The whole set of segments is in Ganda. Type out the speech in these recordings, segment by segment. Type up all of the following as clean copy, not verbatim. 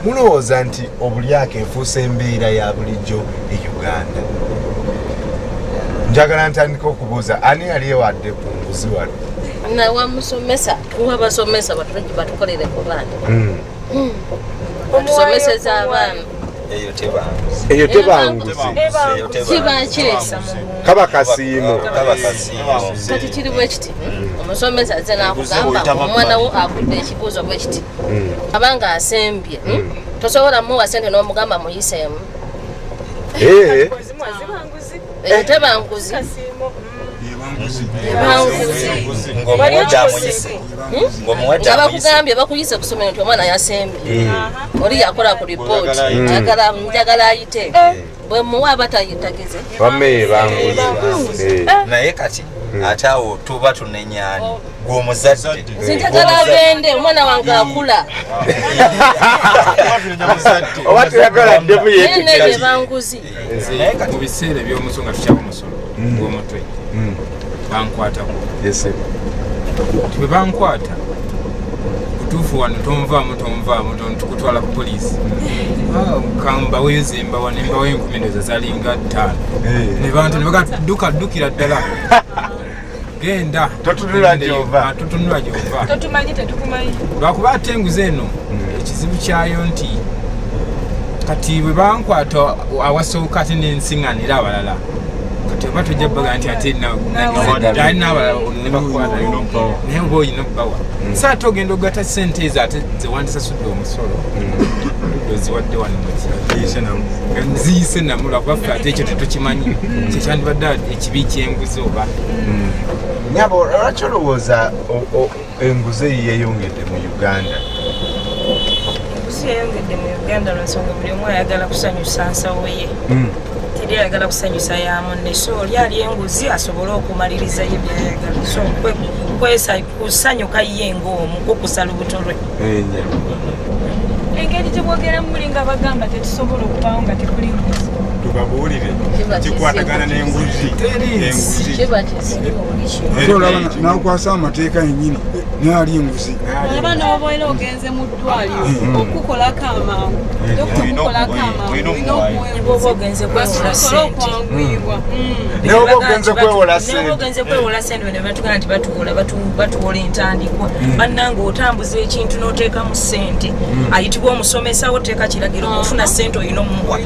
mulowooza nti obulyake efuuse embeera ya bulijjo e Uganda? Njagala ntandika okubuuza ani yali ewadde ku nguzi wano? Nawa musomesa tuwa basomesa batukolere ku baana omusomeseza abaana eyo tebanguzi kiba kyesa kaba kasiimo kati kiri bwe kiti omusomesa azze n'akugamba omwana wo akudde ekibuuzo bwe kiti abanga asembye tosobola muwa sente n'omugamba muyiseemu tebanguzi nga bakugambye bakuyise ku ssomero nti omwana yasembye oli yakola ku ripooti njagala ayite bwe muwa batayitageze bammeye banguzi naye kati ate awo tuba tunenyani gw'omuzadde sinjagala agende omwana wange akula oba tuyagala ddemu yene banguzi mu biseera eby'omusonga tukyaba omusolo gw'omutwe bankwatako bwe bankwata kutuufu wano tonvaamu tukutwala ku poliisi kambaweyo zembawa nembaweyo 10 zalinga 5 ne bantu ne baga ddukira ddala genda totunula gyova totumanyi tetukumanyi lwakuba ate enguzi eno ekizibu kyayo nti kati bwe bankwata awasooka ate nensiŋŋanira abalala kati oba tojja bbaga nti ate ali n'abalala nebakukwata naye oba oyina obbawa sa ate ogenda ogatta sente ezo ate zewandisasudde omusolo oziwadde wano nziyise namu lwakuba ffe ate ekyo tetukimanyi kyekyandibadde ekibi kyenguzi oba nyabo lwaki olowooza enguzi eyi yeyongedde mu Uganda? enguzi yeyongedde mu Uganda lwensonga buli omu ayagala kusanyusa nsawo ye teri ayagala kusanyusa ya munne so oli ali enguzi asobole okumalirizayo byayagala so kusanyuka ye ng'omu kukusala obutolwe engeri gye bwogera muli nga bagamba tetusobola okubaawo nga tekuli nguzi tubabuulire kikwatagana n'enguzi nakwasa amateeka yennyini naali enguzi aba n'oboera ogenze mu ddwaliro okukolako amangu okukolako amangu oba ogenze kwewola sente neoba ogenze kwewola sente ne batugana nti batuwola entandikwa bannanga otambuza ekintu n'oteekamu sente ayitibwa omusomesa oteeka kiragiro ofuna sente olina omuwa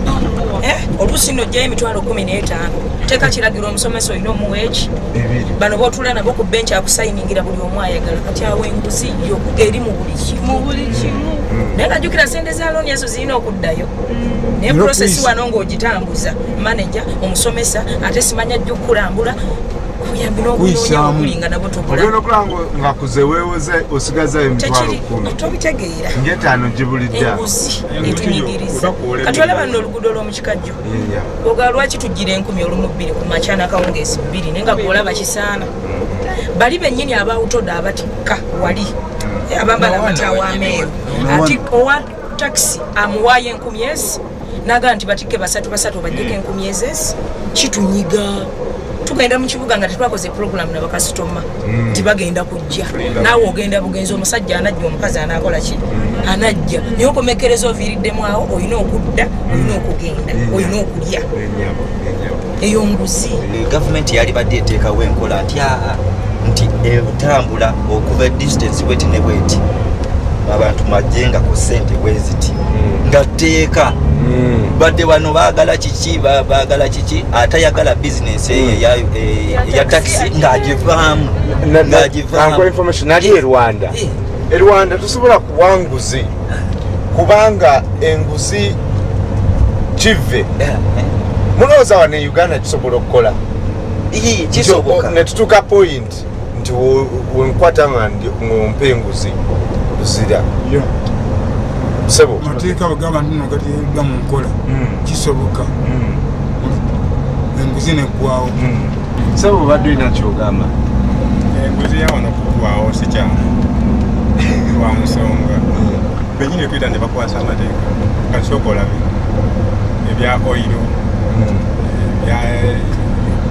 oluusi nojjayo emitwalo 15 teeka kiragiro omusomesa olina omuwa eki bano bootula nabo ku benchi akusayingira buli omu ayagala kati awo enguzi yo eri mu buli kimu naye ngajjukira sente za looni ezo zirina okuddayo naye prosesi wano ng'ogitambuza manager omusomesa ate simanya ajja okukulambula kuyambi n'okulinga nabo tobulaolina nga kuze weewoze osigazayo emitwalo 10 tobitegeera ng'etaano gibulidde enguzi etunyigiriza kati olaba nno oluguudo lw'omukikajjo oga lwaki tujjira 10,200 ku makya n'akawungeezi 2 naye nga gwolaba kisaana bali bennyini abawutoda abatikka wali abambala amataawo ameeru ati owa takisi amuwaayo 10,000 naga nti batikke basatu bajjeko 10,000 kitunyiga tugenda mu kibuga nga tetwakoze program na bakasitoma tibagenda kujja naawe ogenda bugenzi omusajja anajja omukazi anakola ki anajja naye okomekereza oviiriddemu awo olina okudda olina okugenda olina okulya eyo nguzi gavumenti yali badde eteekawo enkola nti etambula okuva distance bweti ne bweti abantu majjenga ku ssente bweziti nga tteeka badde wano baagala kiki atayagala bizinesi eya takisi ng'agivaamu information nali e Rwanda tusobola kuwa nguzi kubanga enguzi kive mulowooza wano e Uganda kisobola okukola kisoboka netutuuka point nti wenkwata nga ng'ompa enguzi luzira sebo mateeka bagamba nti no gati gamu nkola kisoboka enguzi neggwawo sebo badde olina kyogamba enguzi yawano kugwawo sikyamu lwa nsonga benyini twita ne bakwasa amateeka kasooka olabe ebya oyiro ebya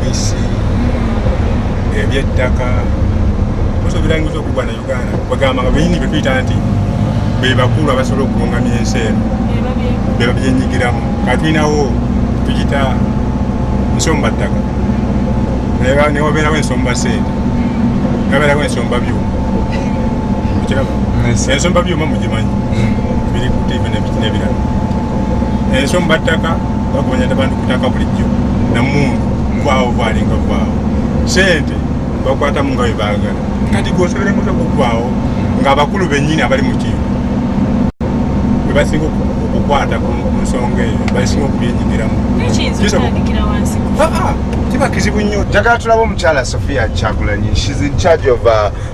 bisi ebyettaka musobera enguzi okugwa na Uganda bagamba nga benyini betuyita nti be bakulu abasobola okulungamya ensi eno be babyenyigiramu katulinawo tugita nsomba ttaka ne wabeerawo ensomba sente nabeerawo ensomba byuma ensomba byuma mugimanyi biri ku TV n'ebirala ensomba ttaka bakumanya abantu kutaka bulijjo namundu kwaawo valinga kwaawo sente bakwata mu nga bwe baagala kati gwosobole nkuza kukwaawo ng'abakulu bennyini abali mu kiiko bwe basinga okukwata ku nsonga eyo basinga okubyenyigiramu kiba kizibu nnyo. Njagala tulaba omukyala Sophia Kyagulanyi. She's in charge of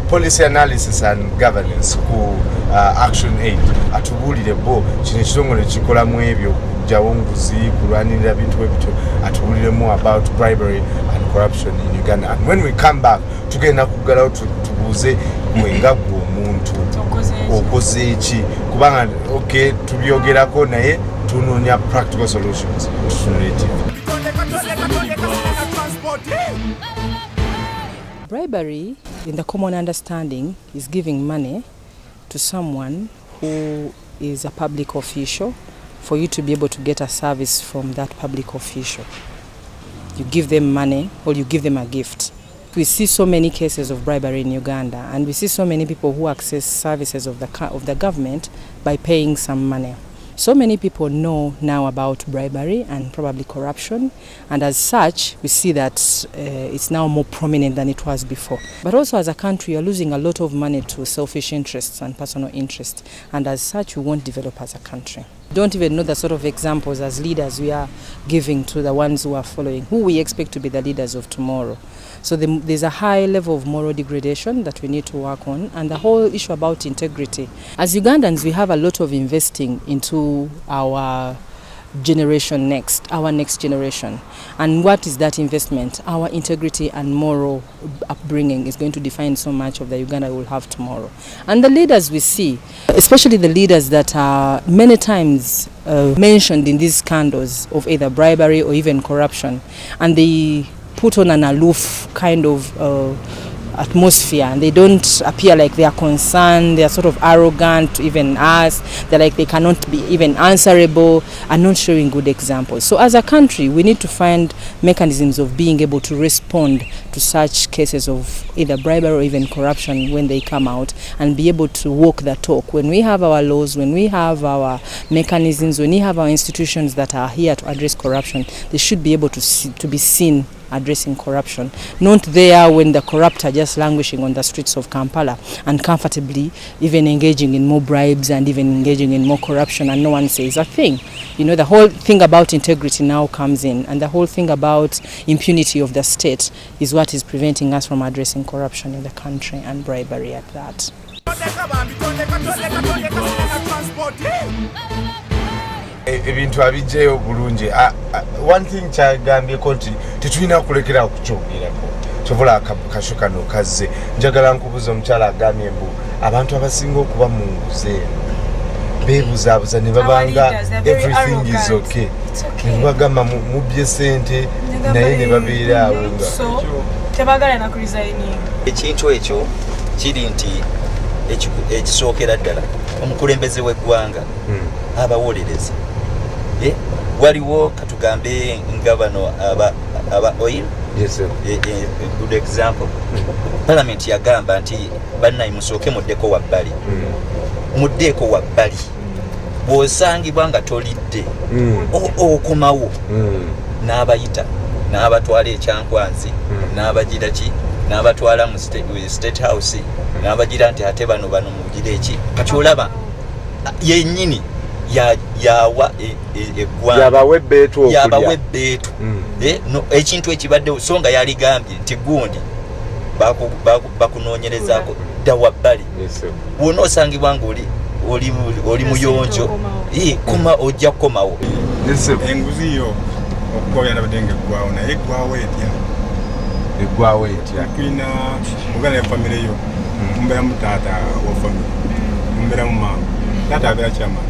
policy analysis and governance ku Action Aid. Atubuulire bo kino ekitongole kikolamu ebyo okugyawo nguzi kulwanirira bintu ebityo atubuuliremu about bribery and corruption in Uganda. And when we come back tugenda kuggalawo tubuuze gwe nga gwe omuntu okoze ki kubanga okay tubyogerako naye tunoonya practical solutions tutunule TV. Bribery, in the common understanding, is giving money to someone who is a public official for you to be able to get a service from that public official. You give them money or you give them a gift. We see so many cases of bribery in Uganda, and we see so many people who access services of the government by paying some money. So many people know now about bribery and probably corruption, and as such we see that it's now more prominent than it was before. But also as a country you're losing a lot of money to selfish interests and personal interests, and as such we won't develop as a country. Don't even know the sort of examples as leaders we are giving to the ones who are following, who we expect to be the leaders of tomorrow. So there's a high level of moral degradation that we need to work on, and the whole issue about integrity. As Ugandans, we have a lot of investing into our generation next, our next generation. And what is that investment? Our integrity and moral upbringing is going to define so much of the Uganda we will have tomorrow. And the leaders we see, especially the leaders that are many times mentioned in these scandals of either bribery or even corruption, and they put on an aloof kind of atmosphere, and they don't appear like they are concerned, they are sort of arrogant to even ask, they're like they cannot be even answerable, and not showing good examples. So as a country we need to find mechanisms of being able to respond to such cases of either bribery or even corruption when they come out, and be able to walk the talk. When we have our laws, when we have our mechanisms, when we have our institutions that are here to address corruption, they should be able to be seen addressing corruption, not there when the corrupt are just languishing on the streets of Kampala and comfortably even engaging in more bribes and even engaging in more corruption, and no one says a thing. You know, the whole thing about integrity now comes in, and the whole thing about impunity of the state is what is preventing us from addressing corruption in the country, and bribery at that. Ebintu abijjayo bulungi. One thing kyagambyeko nti tetulina kulekera okukyogerako kyobola kasho kano kazze. Njagala nkubuza omukyala agambye mbu abantu abasinga okuba mu nguze beebuzaabuza ne babanga everything is okay. Ne bagamba mubye sente naye ne babeera awo nga tebagala na kuresigning. Ekintu ekyo kiri nti ekisookera ddala omukulembeze w'eggwanga abawolereza. Waliwo katugambe nga bano aba oil. Yes, sir. Good example. Parliament yagamba nti bannayi musooke muddeko wabbali. Muddeko wabbali. Bw'osangibwa nga tolidde okomawo n'abayita n'abatwala ekyankwanzi n'abagira ki n'abatwala mu state house n'abagira nti ate bano mugira eki kati olaba yennyini yawa eggwanga yabawe ebbeetu ekintu ekibaddewo so nga yaligambye nti gundi bakunoonyerezaako dda wabbali wonna osangibwa nga oli muyonjo ojja kukomawo. Enguzi yo okukola yalabadde ng'eggwawo naye eggwawo etya tulina mugana ya famire yo mbeeramu taata wa famire mbeeramu maama taata abeera kyama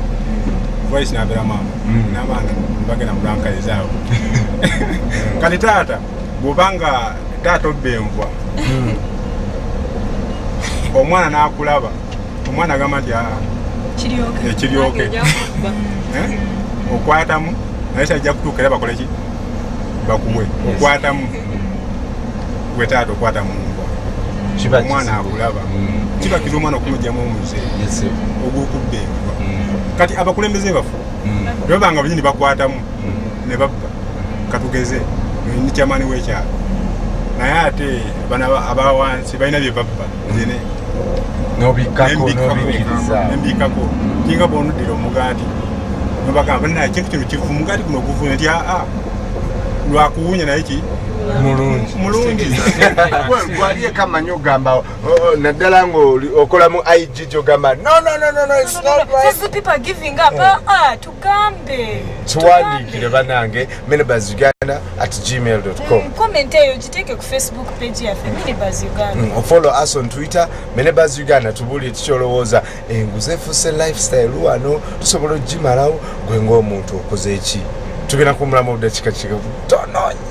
voice n'abeera maama n'abaana bagenda mu blankazi aabo kati taata bw'obanga taata obba envwa omwana n'akulaba omwana agamba nti ekiryoke okwatamu naye kyajja kutuuka era bakole ki bakuwe okwatamu gwe taata okwata mu mbwa omwana akulaba kibakiza omwana okumugyamu omuze ogwokudda enva kati abakulembeze bafu nebabanga banyini bakwatamu ne babba katugeze ni kyamaani w'ekyalo naye ate bana abawansi balina bye babba zine nembikako kinga bonuddira omugaati nobagamba naye ekintu kino kivu omugaati guno guvune nti aa lwakuwunya naye ki mulungi gwaliye kamanyi ogamba naddala nga okola mu IG gyogamba no it's not right. People are giving up. Tugambe. Tuwandikire banange menebuzuganda@gmail.com. Comment eyo giteke ku Facebook page yaffe Menebuz Uganda. Follow us on Twitter Menebuz Uganda tubulire tikyolowooza enguze efuse lifestyle wano tusobola ogimalawo gwe ng'omuntu okoze eki tugenda kumulamu obudakika kika tono